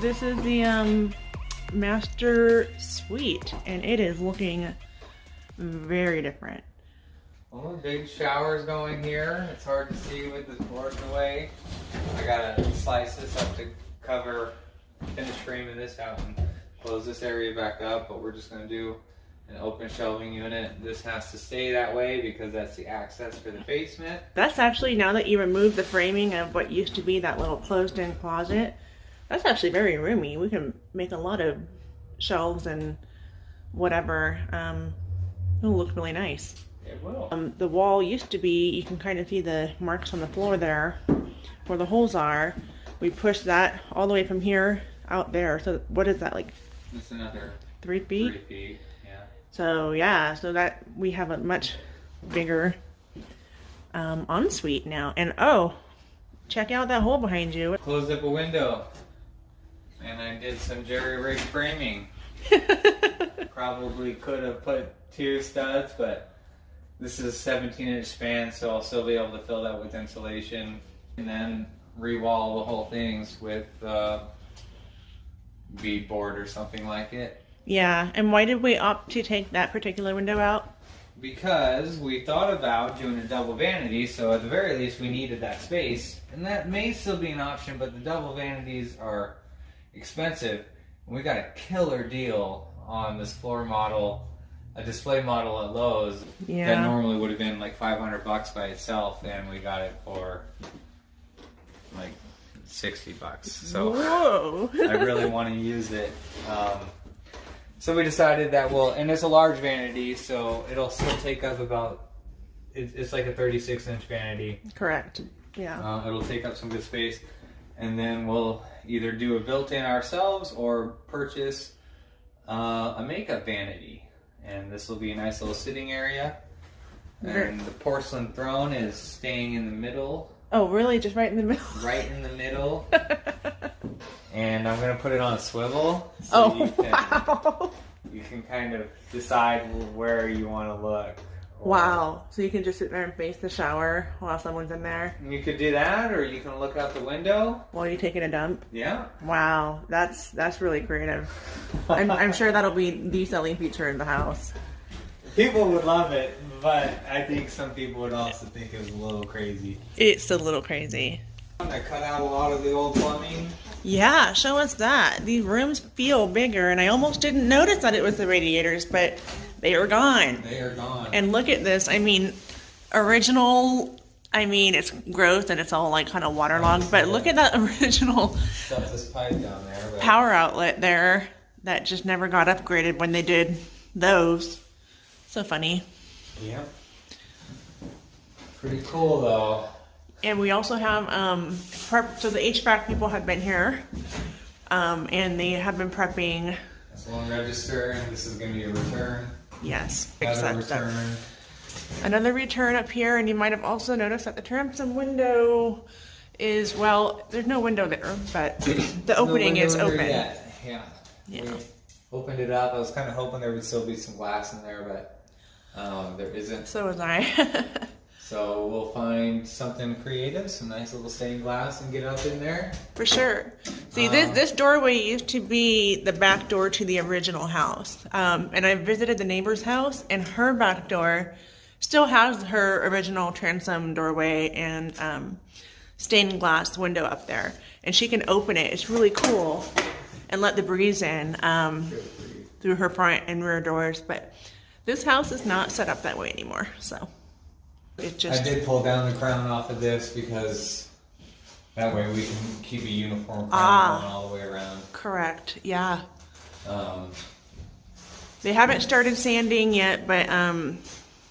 this is the master suite, and it is looking very different. Well, big showers going here. It's hard to see with the door in the way. I gotta slice this up to cover, finish framing this out and close this area back up, but we're just gonna do an open shelving unit. This has to stay that way because that's the access for the basement. That's actually, now that you remove the framing of what used to be that little closed-in closet, that's actually very roomy. We can make a lot of shelves and whatever. It'll look really nice. It will. The wall used to be, you can kind of see the marks on the floor there where the holes are. We pushed that all the way from here out there. So what is that, like? It's another 3 feet? 3 feet, yeah. So yeah, so that we have a much bigger ensuite now. And oh, check out that hole behind you. Closed up a window. And I did some jerry-rigged framing. Probably could have put 2 studs, but this is a 17-inch span, so I'll still be able to fill that with insulation. And then re-wall the whole things with beadboard or something like it. Yeah, and why did we opt to take that particular window out? Because we thought about doing a double vanity, so at the very least we needed that space. And that may still be an option, but the double vanities are expensive. And we got a killer deal on this floor model, a display model at Lowe's. Yeah. That normally would have been like $500 by itself, and we got it for like $60. So whoa. I really want to use it. So we decided that and it's a large vanity, so it'll still take up about, it's like a 36-inch vanity. Correct. Yeah. It'll take up some good space, and then we'll either do a built-in ourselves or purchase a makeup vanity. And this will be a nice little sitting area. And the porcelain throne is staying in the middle. Oh, really? Just right in the middle? Right in the middle. And I'm going to put it on a swivel. So wow. You can kind of decide where you want to look. Wow. So you can just sit there and face the shower while someone's in there? You could do that, or you can look out the window. While you're taking a dump? Yeah. Wow. That's really creative. I'm sure that'll be the selling feature in the house. People would love it, but I think some people would also think it was a little crazy. It's a little crazy. I cut out a lot of the old plumbing. Yeah, show us that. These rooms feel bigger, and I almost didn't notice that it was the radiators, but they are gone. They are gone. And look at this. I mean, original, I mean, it's gross and it's all like kind of waterlogged, but look at that original Stuff this pipe down there. But power outlet there that just never got upgraded when they did those. So funny. Yep. Pretty cool though. And we also have, so the HVAC people have been here, and they have been prepping. That's one register, and this is going to be a return. Yes. Another return. Another return up here, and you might have also noticed that the transom window is, well, there's no window there, but the opening is open. Yet. Yeah. Yeah. We opened it up. I was kind of hoping there would still be some glass in there, but there isn't. So was I. So we'll find something creative, some nice little stained glass, and get up in there. For sure. See, this doorway used to be the back door to the original house. And I visited the neighbor's house, and her back door still has her original transom doorway and stained glass window up there. And she can open it. It's really cool. And let the breeze in through her front and rear doors. But this house is not set up that way anymore, so. It just... I did pull down the crown off of this because that way we can keep a uniform crown going all the way around. Correct, yeah. They haven't started sanding yet, but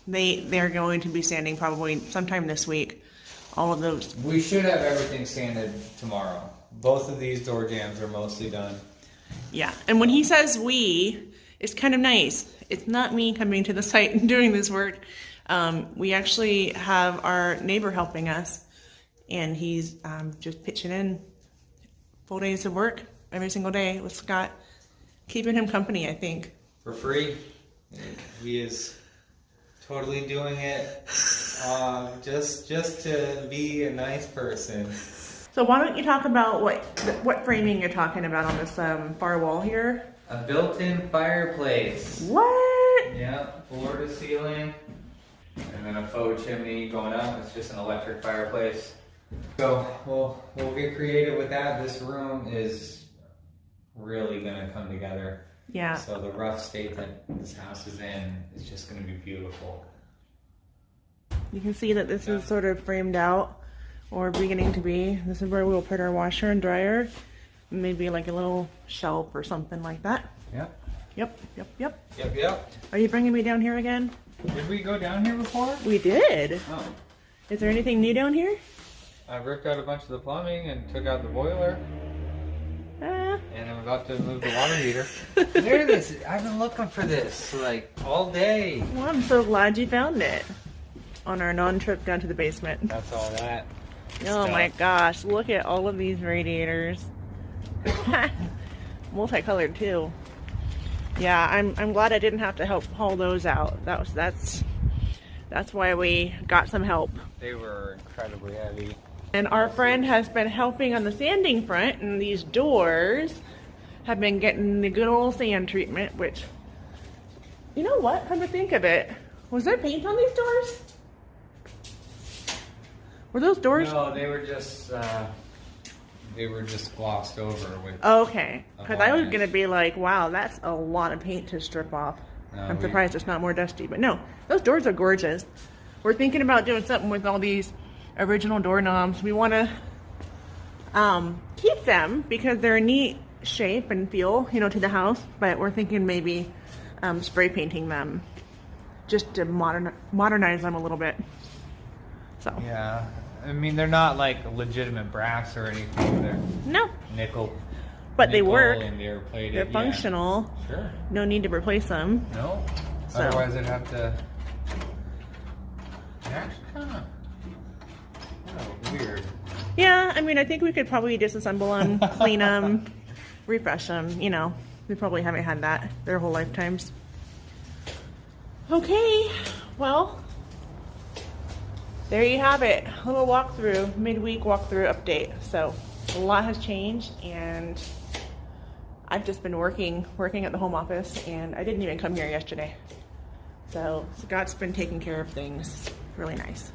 they're going to be sanding probably sometime this week. All of those. We should have everything sanded tomorrow. Both of these door jambs are mostly done. Yeah, and when he says we, it's kind of nice. It's not me coming to the site and doing this work. We actually have our neighbor helping us, and he's just pitching in full days of work every single day with Scott, keeping him company, I think. For free. He is totally doing it just to be a nice person. So why don't you talk about what framing you're talking about on this far wall here? A built-in fireplace. What? Yeah, floor to ceiling. And then a faux chimney going up. It's just an electric fireplace. So we'll get creative with that. This room is really gonna come together. Yeah. So the rough state that this house is in is just gonna be beautiful. You can see that this is sort of framed out, or beginning to be. This is where we'll put our washer and dryer. Maybe like a little shelf or something like that. Yep. Yep. Are you bringing me down here again? Did we go down here before? We did. Oh. Is there anything new down here? I ripped out a bunch of the plumbing and took out the boiler. And I'm about to move the water heater. There it is. I've been looking for this like all day. Well, I'm so glad you found it on our non-trip down to the basement. That's all that. Oh stuff. my gosh, look at all of these radiators. Multicolored too. Yeah, I'm glad I didn't have to help haul those out. That's why we got some help. They were incredibly heavy. And our friend has been helping on the sanding front, and these doors have been getting the good old sand treatment, which, you know what, come to think of it, was there paint on these doors? Were those doors? No, they were just glossed over with. Okay, because I was varnish. going to be like, wow, that's a lot of paint to strip off. No, I'm we- surprised it's not more dusty, but no, those doors are gorgeous. We're thinking about doing something with all these original doorknobs. We want to keep them because they're a neat shape and feel, you know, to the house, but we're thinking maybe spray painting them just to modernize them a little bit. So, Yeah, I mean they're not like legitimate brass or anything. They're no, nickel. but they nickel work. And they're plated. They're yeah. functional. Sure. No need to replace them. No. So- Otherwise, I'd have to. They're actually kind of weird. Yeah, I mean, I think we could probably disassemble them, clean them, refresh them. You know, we probably haven't had that their whole lifetimes. Okay, well, there you have it. A little walkthrough, midweek walkthrough update. So a lot has changed, and I've just been working at the home office, and I didn't even come here yesterday. So Scott's been taking care of things. Really nice.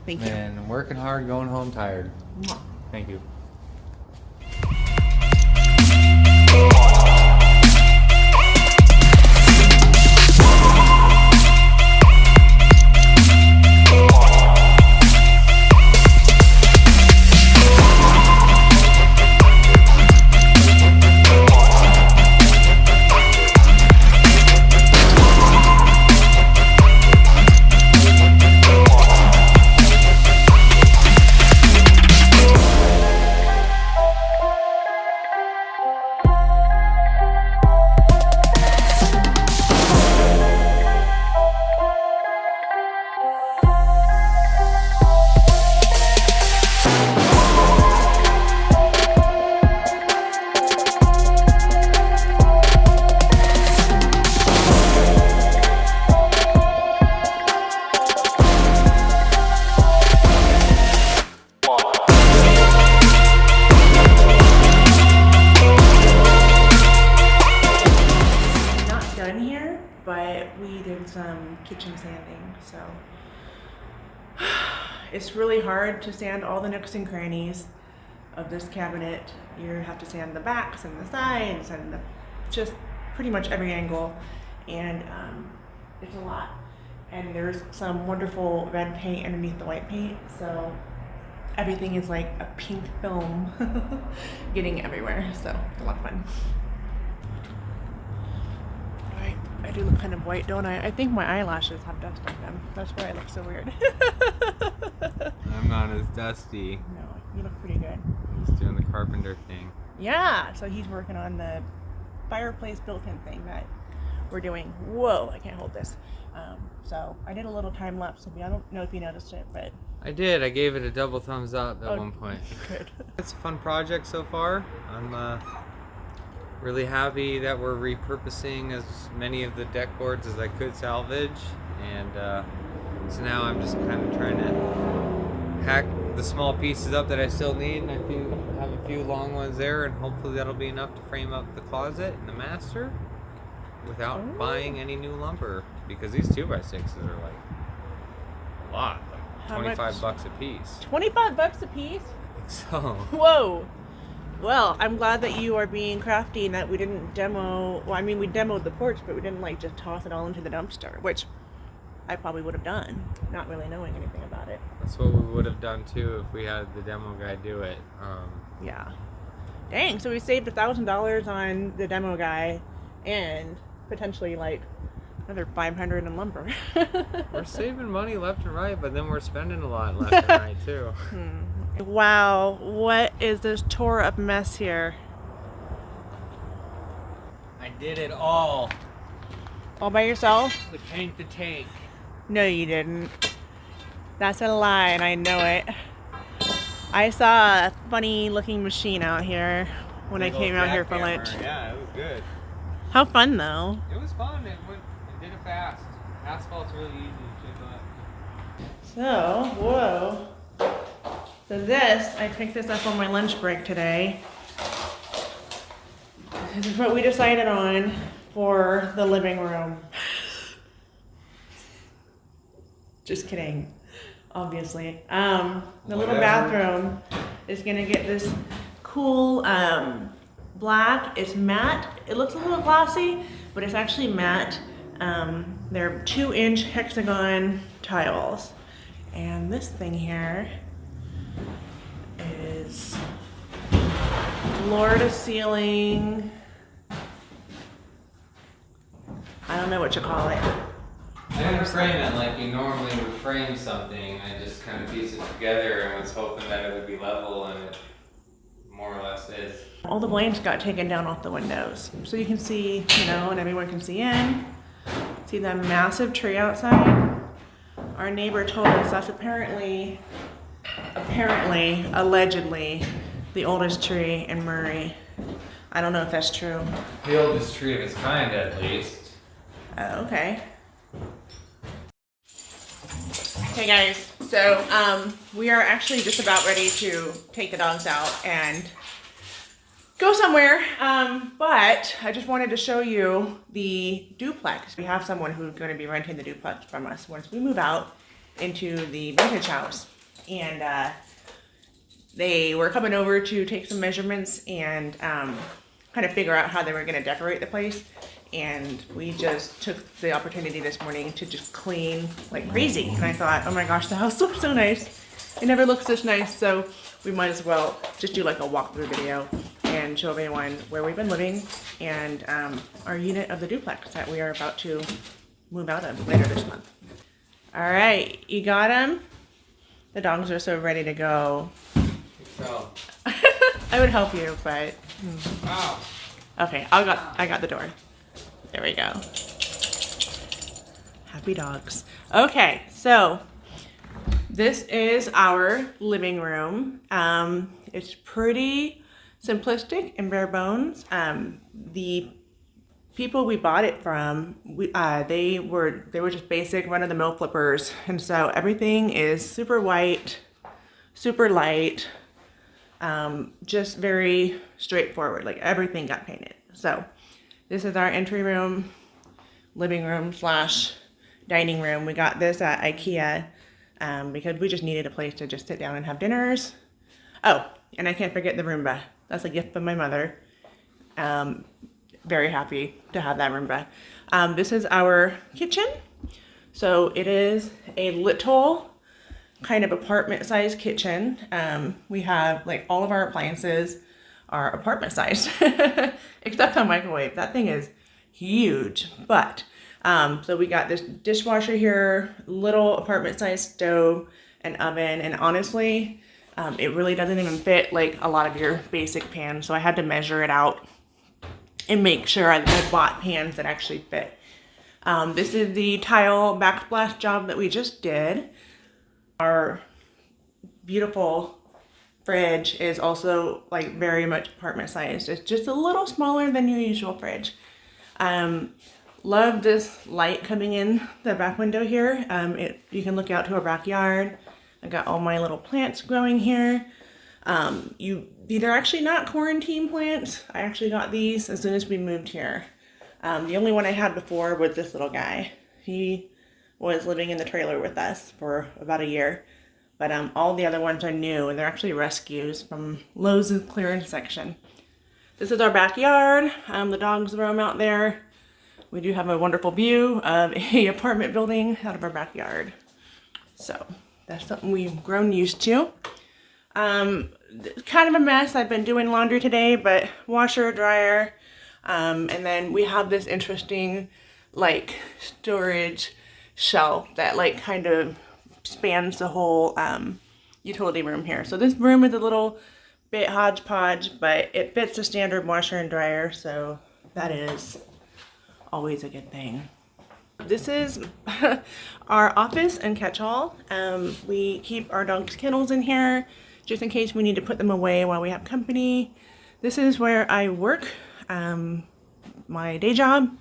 Thank you. Man, working hard, going home tired. Mwah. Thank you. But we did some kitchen sanding, so it's really hard to sand all the nooks and crannies of this cabinet. You have to sand the backs and the sides and just pretty much every angle, and it's a lot. And there's some wonderful red paint underneath the white paint, so everything is like a pink film getting everywhere, so it's a lot of fun. I do look kind of white, don't I? I think my eyelashes have dust on them. That's why I look so weird. I'm not as dusty. No, you look pretty good. He's doing the carpenter thing. Yeah, so he's working on the fireplace built-in thing that we're doing. Whoa, I can't hold this. So I did a little time lapse of you. I don't know if you noticed it, but I did. I gave it a double thumbs up at Oh, one point. good. It's a fun project so far. I'm really happy that we're repurposing as many of the deck boards as I could salvage, and so now I'm just kind of trying to the small pieces up that I still need, and have a few long ones there, and hopefully that'll be enough to frame up the closet and the master without buying any new lumber, because these 2x6s are like a lot, like How 25 much? bucks a piece. 25 bucks a piece? So Whoa. Well, I'm glad that you are being crafty and that we didn't demo. Well, I mean, we demoed the porch, but we didn't like just toss it all into the dumpster, which I probably would have done, not really knowing anything about it. that's what we would have done too if we had the demo guy do it. Yeah. Dang. So we saved $1,000 on the demo guy, and potentially like another $500 in lumber. We're saving money left and right, but then we're spending a lot left and right too. Wow. What is this tore up mess here? I did it all All by yourself? to paint the tank. No, you didn't. That's a lie, and I know it. I saw a funny looking machine out here when I came out here for lunch. Yeah, it was good. How fun though. It was fun. It did it fast. Asphalt's really easy to chip up. So, whoa. So this, I picked this up on my lunch break today. This is what we decided on for the living room. Just kidding, obviously. The little Whatever. bathroom is gonna get this cool black. It's matte. It looks a little glossy, but it's actually matte. They're 2-inch hexagon tiles. And this thing here is floor to ceiling. I don't know what you call it. I didn't frame it like you normally would frame something. I just kind of pieced it together and was hoping that it would be level, and it more or less is. All the blinds got taken down off the windows. So you can see, and everyone can see in. See that massive tree outside? Our neighbor told us that's apparently, allegedly, the oldest tree in Murray. I don't know if that's true. The oldest tree of its kind, at least. Oh, okay. Hey guys, so we are actually just about ready to take the dogs out and go somewhere, but I just wanted to show you the duplex. We have someone who's going to be renting the duplex from us once we move out into the vintage house, and they were coming over to take some measurements and kind of figure out how they were going to decorate the place. And we just took the opportunity this morning to just clean like crazy. And I thought, oh my gosh, the house looks so nice. It never looks this nice, so we might as well just do like a walkthrough video and show everyone where we've been living and our unit of the duplex that we are about to move out of later this month. All right, you got them? The dogs are so ready to go. So, I would help you, but wow. okay, I got the door. There we go. Happy dogs. Okay, so this is our living room. It's pretty simplistic and bare bones. The people we bought it from, they were just basic run-of-the-mill flippers, and so everything is super white, super light, just very straightforward. Like everything got painted. So this is our entry room, living room / dining room. We got this at IKEA because we just needed a place to just sit down and have dinners. Oh, and I can't forget the Roomba. That's a gift from my mother. Very happy to have that Roomba. This is our kitchen. So it is a little kind of apartment-sized kitchen. We have like all of our appliances are apartment sized, except the microwave. That thing is huge. But so we got this dishwasher here, little apartment sized stove, an oven, and honestly, it really doesn't even fit like a lot of your basic pans. So I had to measure it out and make sure I bought pans that actually fit. This is the tile backsplash job that we just did. Our beautiful fridge is also like very much apartment sized. It's just a little smaller than your usual fridge. Love this light coming in the back window here. You can look out to our backyard. I got all my little plants growing here. These are actually not quarantine plants. I actually got these as soon as we moved here. The only one I had before was this little guy. He was living in the trailer with us for about a year. But all the other ones are new, and they're actually rescues from Lowe's clearance section. This is our backyard. The dogs roam out there. We do have a wonderful view of a apartment building out of our backyard. So that's something we've grown used to. Kind of a mess. I've been doing laundry today, but washer, dryer, and then we have this interesting like storage shelf that like kind of spans the whole utility room here. So this room is a little bit hodgepodge, but it fits the standard washer and dryer, so that is always a good thing. This is our office and catch-all. We keep our dog's kennels in here just in case we need to put them away while we have company. This is where I work, my day job,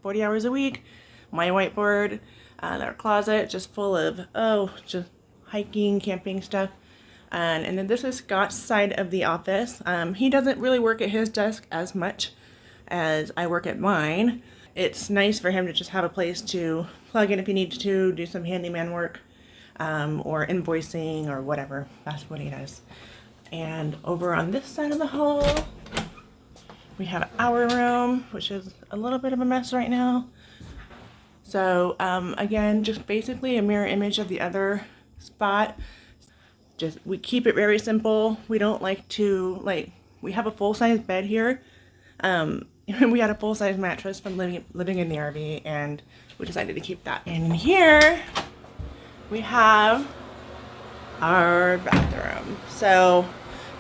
40 hours a week. My whiteboard, our closet just full of, just hiking, camping stuff. And then this is Scott's side of the office. He doesn't really work at his desk as much as I work at mine. It's nice for him to just have a place to plug in if he needs to, do some handyman work, or invoicing or whatever. That's what he does. And over on this side of the hall, we have our room, which is a little bit of a mess right now. So again, just basically a mirror image of the other spot. We keep it very simple. We don't like to, we have a full-size bed here. We had a full-size mattress from living in the RV, and we decided to keep that. And in here, we have our bathroom. So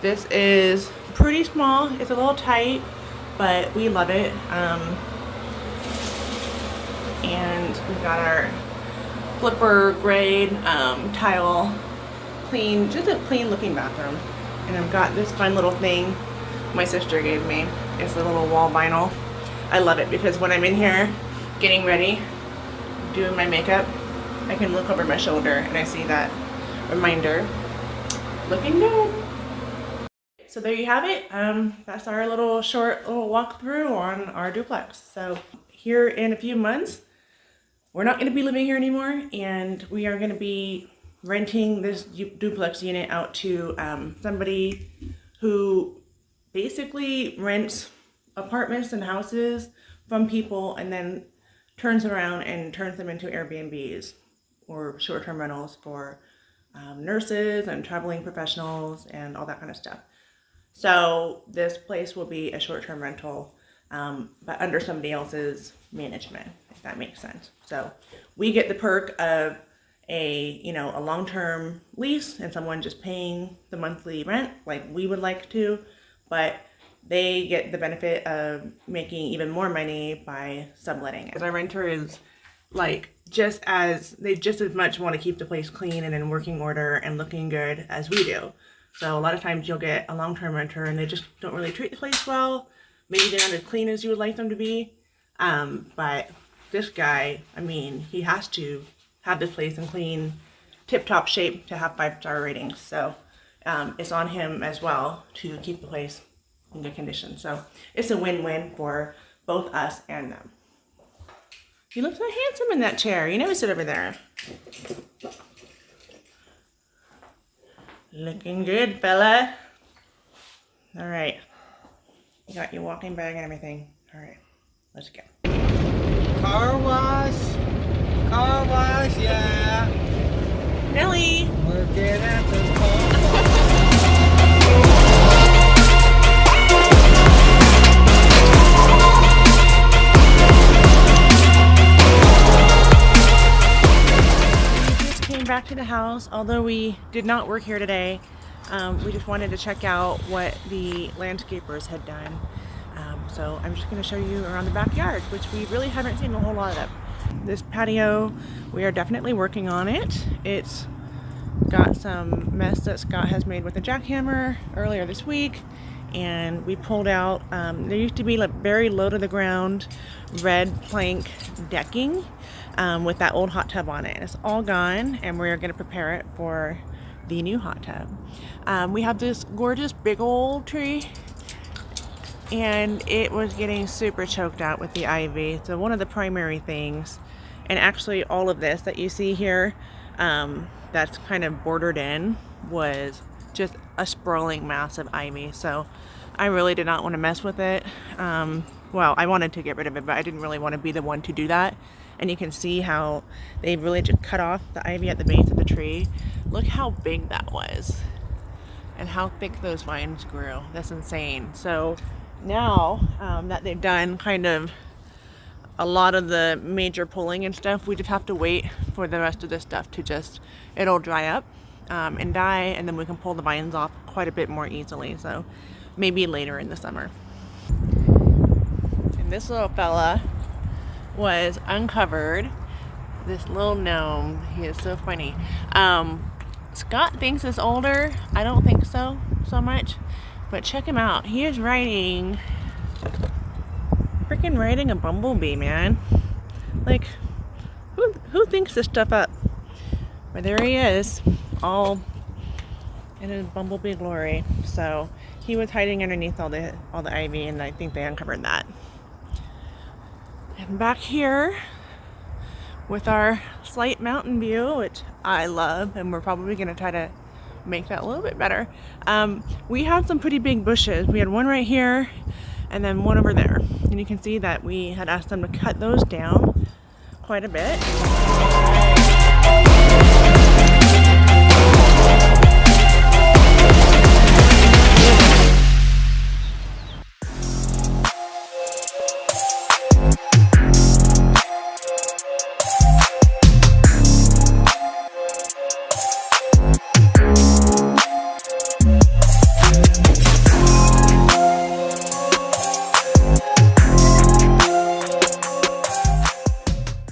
this is pretty small. It's a little tight, but we love it. And we've got our flipper grade tile, clean, just a clean looking bathroom. And I've got this fun little thing my sister gave me. It's a little wall vinyl. I love it because when I'm in here getting ready, doing my makeup, I can look over my shoulder and I see that reminder. Looking good. So there you have it. That's our short walkthrough on our duplex. So here in a few months, we're not going to be living here anymore, and we are going to be renting this duplex unit out to somebody who basically rents apartments and houses from people and then turns around and turns them into Airbnbs or short-term rentals for nurses and traveling professionals and all that kind of stuff. So this place will be a short-term rental, but under somebody else's management, if that makes sense. So we get the perk of a long-term lease and someone just paying the monthly rent like we would like to, but they get the benefit of making even more money by subletting it. Our renter is they just as much want to keep the place clean and in working order and looking good as we do. So a lot of times you'll get a long-term renter and they just don't really treat the place well. Maybe they're not as clean as you would like them to be. But this guy, he has to have this place in clean, tip-top shape to have 5-star ratings. So it's on him as well to keep the place in good condition. So it's a win-win for both us and them. You look so handsome in that chair. You never sit over there. Looking good, fella. All right. You got your walking bag and everything. All right, let's go. Car wash, yeah. Nelly. Working at the car wash. Back to the house. Although we did not work here today, we just wanted to check out what the landscapers had done. So I'm just going to show you around the backyard, which we really haven't seen a whole lot of. This patio, we are definitely working on it. It's got some mess that Scott has made with a jackhammer earlier this week, and we pulled out, there used to be very low to the ground red plank decking with that old hot tub on it. And it's all gone, and we're going to prepare it for the new hot tub. We have this gorgeous big old tree, and it was getting super choked out with the ivy. So one of the primary things, and actually all of this that you see here, that's kind of bordered in, was just a sprawling mass of ivy. So I really did not want to mess with it. Well, I wanted to get rid of it, but I didn't really want to be the one to do that. And you can see how they really just cut off the ivy at the base of the tree. Look how big that was and how thick those vines grew. That's insane. So now that they've done kind of a lot of the major pulling and stuff, we just have to wait for the rest of this stuff to just, it'll dry up and die, and then we can pull the vines off quite a bit more easily. So maybe later in the summer. And this little fella was uncovered. This little gnome, he is so funny. Scott thinks it's older. I don't think so much, but check him out. He is freaking riding a bumblebee, man. Like, who thinks this stuff up? But there he is, all in his bumblebee glory. So he was hiding underneath all the ivy, and I think they uncovered that. And back here with our slight mountain view, which I love, and we're probably going to try to make that a little bit better. We had some pretty big bushes. We had one right here and then one over there. And you can see that we had asked them to cut those down quite a bit.